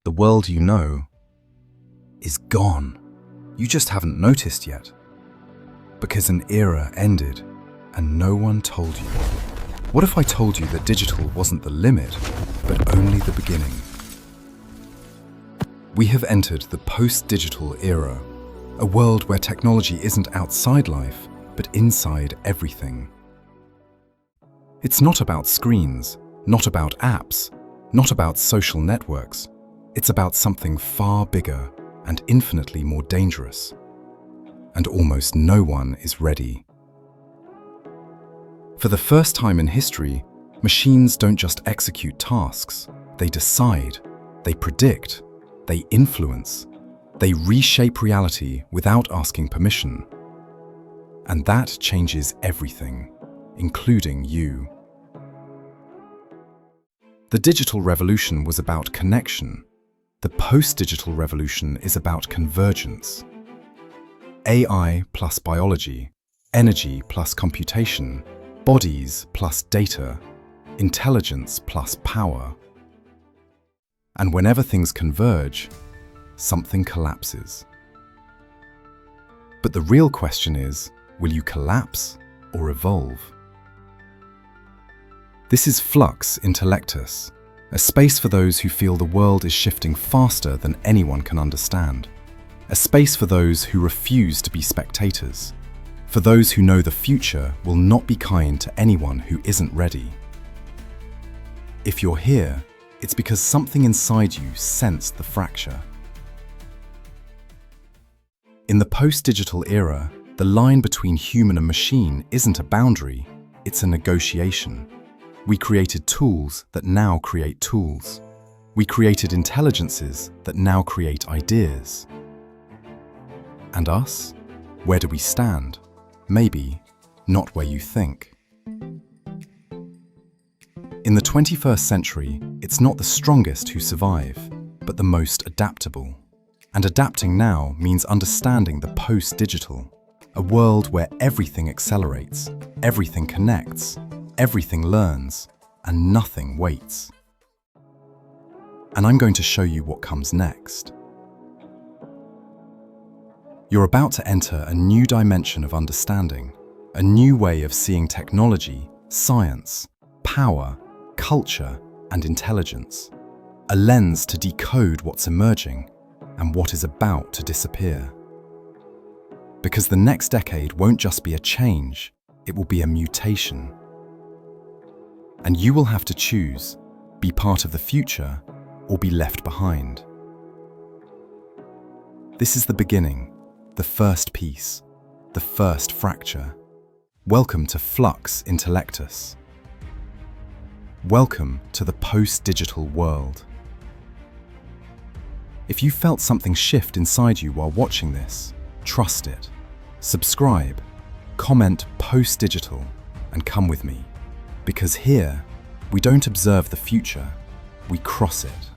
The world you know is gone. You just haven't noticed yet. Because an era ended and no one told you. What if I told you that digital wasn't the limit, but only the beginning? We have entered the post-digital era, a world where technology isn't outside life, but inside everything. It's not about screens, not about apps, not about social networks. It's about something far bigger and infinitely more dangerous. And almost no one is ready. For the first time in history, machines don't just execute tasks. They decide, they predict, they influence, they reshape reality without asking permission. And that changes everything, including you. The digital revolution was about connection. The post-digital revolution is about convergence. AI plus biology, energy plus computation, bodies plus data, intelligence plus power. And whenever things converge, something collapses. But the real question is, will you collapse or evolve? This is Flux Intellectus, a space for those who feel the world is shifting faster than anyone can understand. A space for those who refuse to be spectators. For those who know the future will not be kind to anyone who isn't ready. If you're here, it's because something inside you sensed the fracture. In the post-digital era, the line between human and machine isn't a boundary, it's a negotiation. We created tools that now create tools. We created intelligences that now create ideas. And us? Where do we stand? Maybe not where you think. In the 21st century, it's not the strongest who survive, but the most adaptable. And adapting now means understanding the post-digital, a world where everything accelerates, everything connects, everything learns, and nothing waits. And I'm going to show you what comes next. You're about to enter a new dimension of understanding, a new way of seeing technology, science, power, culture, and intelligence. A lens to decode what's emerging and what is about to disappear. Because the next decade won't just be a change, it will be a mutation. And you will have to choose, be part of the future or be left behind. This is the beginning, the first piece, the first fracture. Welcome to Flux Intellectus. Welcome to the post-digital world. If you felt something shift inside you while watching this, trust it. Subscribe, comment post-digital, and come with me. Because here, we don't observe the future, we cross it.